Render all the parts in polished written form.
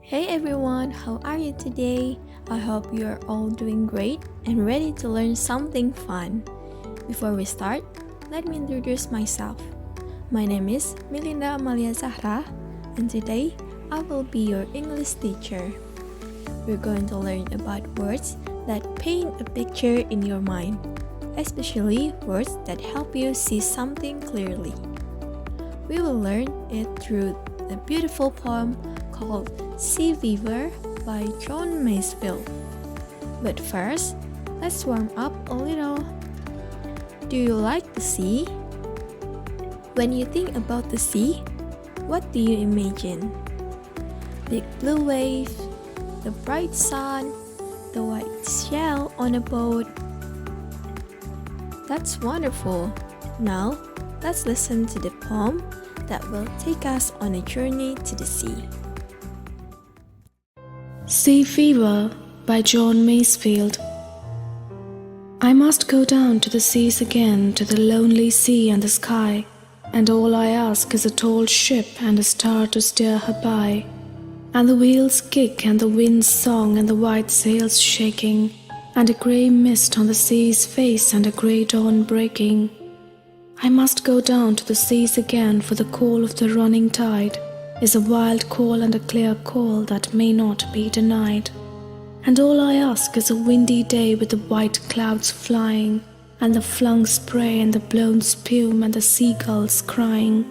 Hey everyone, how are you today? I hope you are all doing great and ready to learn something fun. Before we start, let me introduce myself. My name is Meilinda Amalia Zahra, and today I will be your English teacher. We're going to learn about words that paint a picture in your mind, especially words that help you see something clearly. We will learn it through a beautiful poem called Sea Fever by John Masefield. But first, let's warm up a little. Do you like the sea? When you think about the sea, what do you imagine? Big blue waves, the bright sun, the white shell on a boat. That's wonderful. Now, let's listen to the poem that will take us on a journey to the sea. Sea Fever by John Masefield. I must go down to the seas again, to the lonely sea and the sky, and all I ask is a tall ship and a star to steer her by, and the wheels kick and the wind's song and the white sails shaking, and a grey mist on the sea's face and a grey dawn breaking. I must go down to the seas again, for the call of the running tide is a wild call and a clear call that may not be denied. And all I ask is a windy day with the white clouds flying, and the flung spray and the blown spume and the seagulls crying.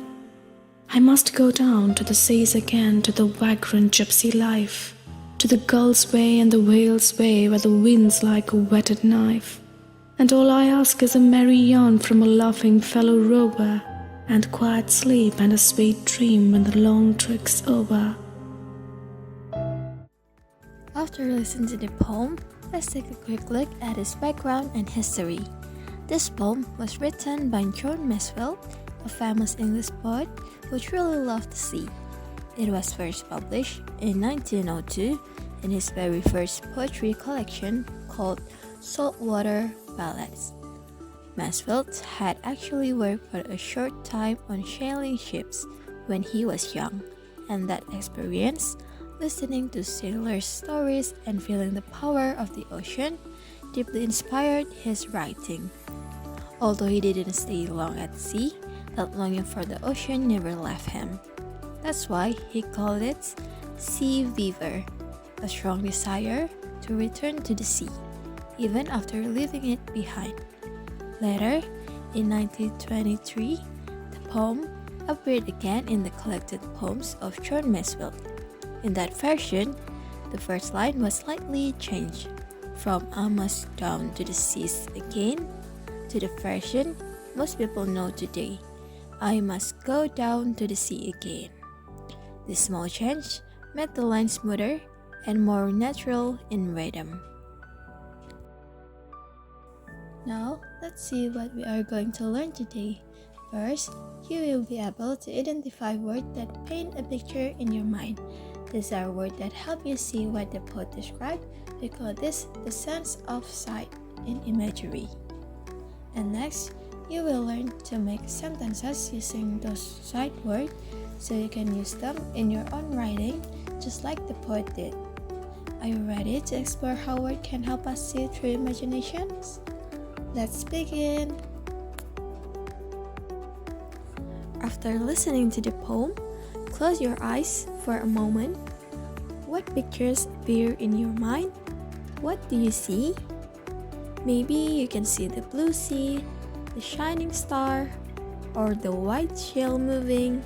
I must go down to the seas again, to the vagrant gypsy life, to the gull's way and the whale's way, where the wind's like a whetted knife. And all I ask is a merry yarn from a laughing fellow rover, and quiet sleep and a sweet dream when the long trick's over. After listening to the poem, let's take a quick look at its background and history. This poem was written by John Masefield, a famous English poet who truly loved the sea. It was first published in 1902 in his very first poetry collection called Saltwater Ballads. Masefield had actually worked for a short time on sailing ships when he was young, and that experience, listening to sailors' stories and feeling the power of the ocean, deeply inspired his writing. Although he didn't stay long at sea, that longing for the ocean never left him. That's why he called it Sea Fever, a strong desire to return to the sea, even after leaving it behind. Later, in 1923, the poem appeared again in the collected poems of John Masefield. In that version, the first line was slightly changed from I must down to the seas again to the version most people know today, I must go down to the sea again. This small change made the line smoother and more natural in rhythm. Now, let's see what we are going to learn today. First, you will be able to identify words that paint a picture in your mind. These are words that help you see what the poet described. We call this the sense of sight in imagery. And next, you will learn to make sentences using those sight words so you can use them in your own writing, just like the poet did. Are you ready to explore how words can help us see through imaginations? Let's begin! After listening to the poem, close your eyes for a moment. What pictures appear in your mind? What do you see? Maybe you can see the blue sea, the shining star, or the white shell moving.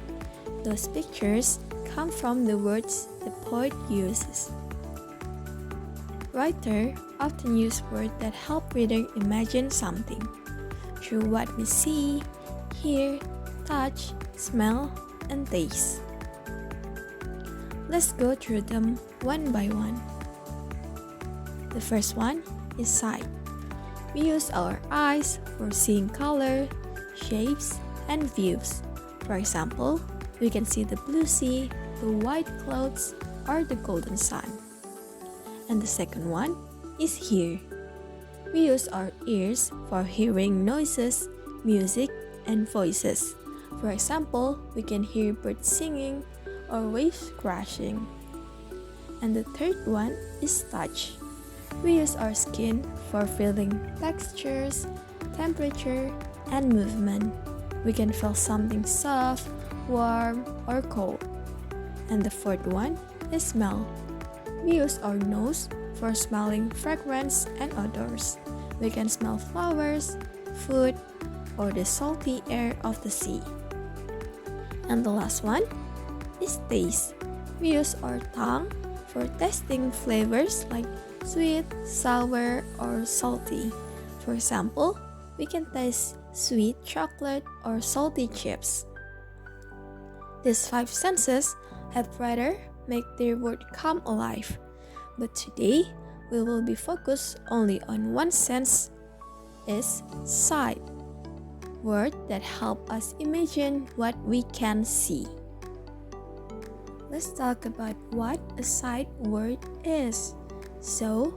Those pictures come from the words the poet uses. Writers often use words that help readers imagine something through what we see, hear, touch, smell, and taste. Let's go through them one by one. The first one is sight. We use our eyes for seeing color, shapes, and views. For example, we can see the blue sea, the white clouds, or the golden sun. And the second one is hear. We use our ears for hearing noises, music, and voices. For example, we can hear birds singing or waves crashing. And the third one is touch. We use our skin for feeling textures, temperature, and movement. We can feel something soft, warm, or cold. And the fourth one is smell. We use our nose for smelling fragrance and odors. We can smell flowers, food, or the salty air of the sea. And the last one is taste. We use our tongue for tasting flavors like sweet, sour, or salty. For example, we can taste sweet chocolate or salty chips. These 5 senses help writer make their word come alive. But today, we will be focused only on one sense, is sight. Word that help us imagine what we can see. Let's talk about what a sight word is. So,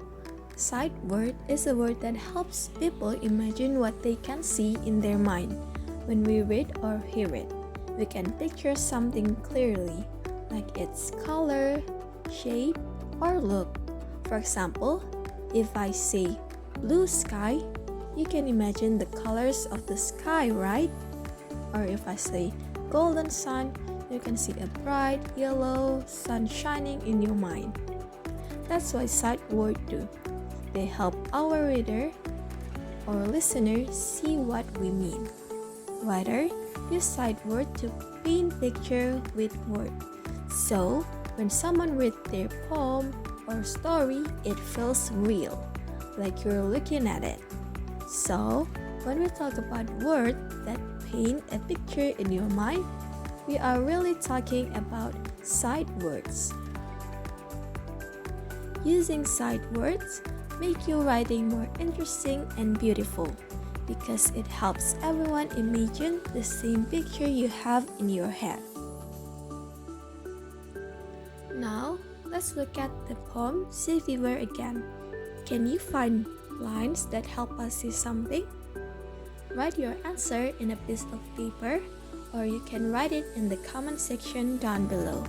sight word is a word that helps people imagine what they can see in their mind. When we read or hear it, we can picture something clearly, like its color, shape, or look. For example, if I say blue sky, you can imagine the colors of the sky, right? Or if I say golden sun, you can see a bright yellow sun shining in your mind. That's why sight words do. They help our reader or listener see what we mean. Writer use sight word to paint picture with word. So when someone reads their poem or story, it feels real, like you're looking at it. So when we talk about words that paint a picture in your mind, we are really talking about sight words. Using sight words make your writing more interesting and beautiful because it helps everyone imagine the same picture you have in your head. Now, let's look at the poem See Fever again. Can you find lines that help us see something? Write your answer in a piece of paper, or you can write it in the comment section down below.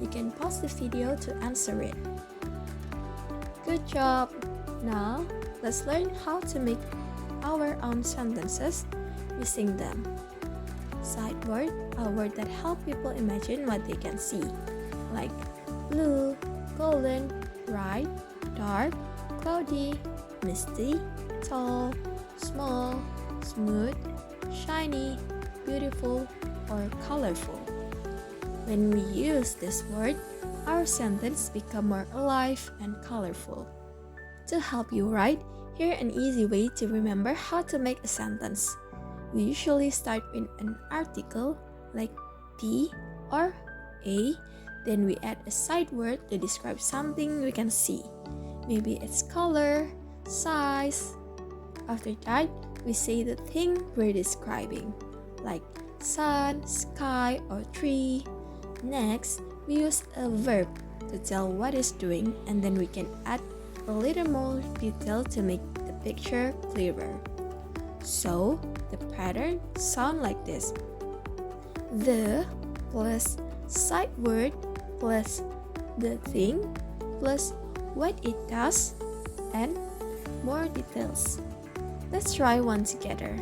You can pause the video to answer it. Good job! Now, let's learn how to make our own sentences using them. Sight words are words that help people imagine what they can see, like blue, golden, bright, dark, cloudy, misty, tall, small, smooth, shiny, beautiful, or colorful. When we use this word, our sentence become more alive and colorful. To help you write, here an easy way to remember how to make a sentence. We usually start with an article like P or A, then we add a sight word to describe something we can see. Maybe its color, size. After that, we say the thing we're describing, like sun, sky, or tree. Next, we use a verb to tell what it's doing, and then we can add a little more detail to make the picture clearer. So, the pattern sounds like this. The plus sight word plus the thing plus what it does and more details. Let's try one together.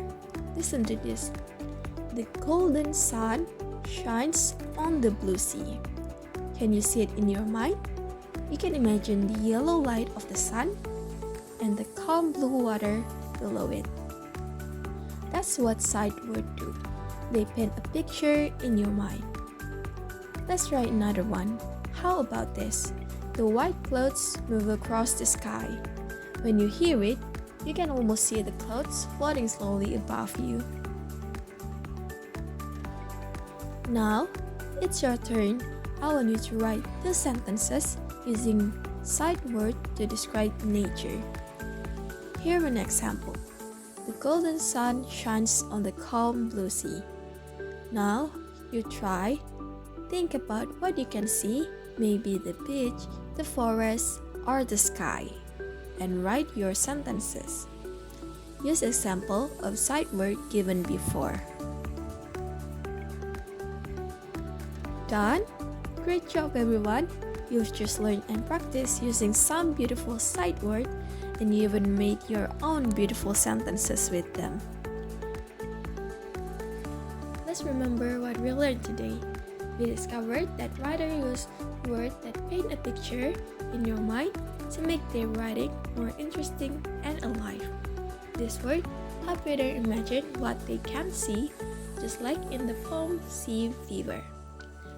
Listen to this. The golden sun shines on the blue sea. Can you see it in your mind? You can imagine the yellow light of the sun and the calm blue water below it. That's what sight words do. They paint a picture in your mind. Let's try another one. How about this? The white clouds move across the sky. When you hear it, you can almost see the clouds floating slowly above you. Now, it's your turn. I want you to write 2 sentences using sight word to describe nature. Here an example. The golden sun shines on the calm blue sea. Now, you try. Think about what you can see, maybe the beach, the forest, or the sky, and write your sentences. Use example of sight word given before. Done? Great job everyone! You've just learned and practiced using some beautiful sight words, and you even made your own beautiful sentences with them. Let's remember what we learned today. We discovered that writers use words that paint a picture in your mind to make their writing more interesting and alive. This word help readers imagine what they can't see, just like in the poem Sea Fever.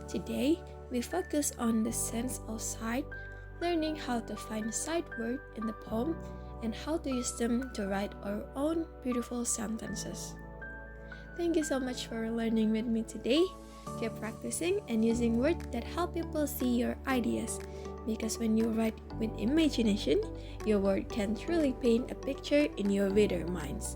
Today, we focus on the sense of sight, learning how to find sight words in the poem and how to use them to write our own beautiful sentences. Thank you so much for learning with me today. Keep practicing and using words that help people see your ideas, because when you write with imagination, your word can truly paint a picture in your reader minds.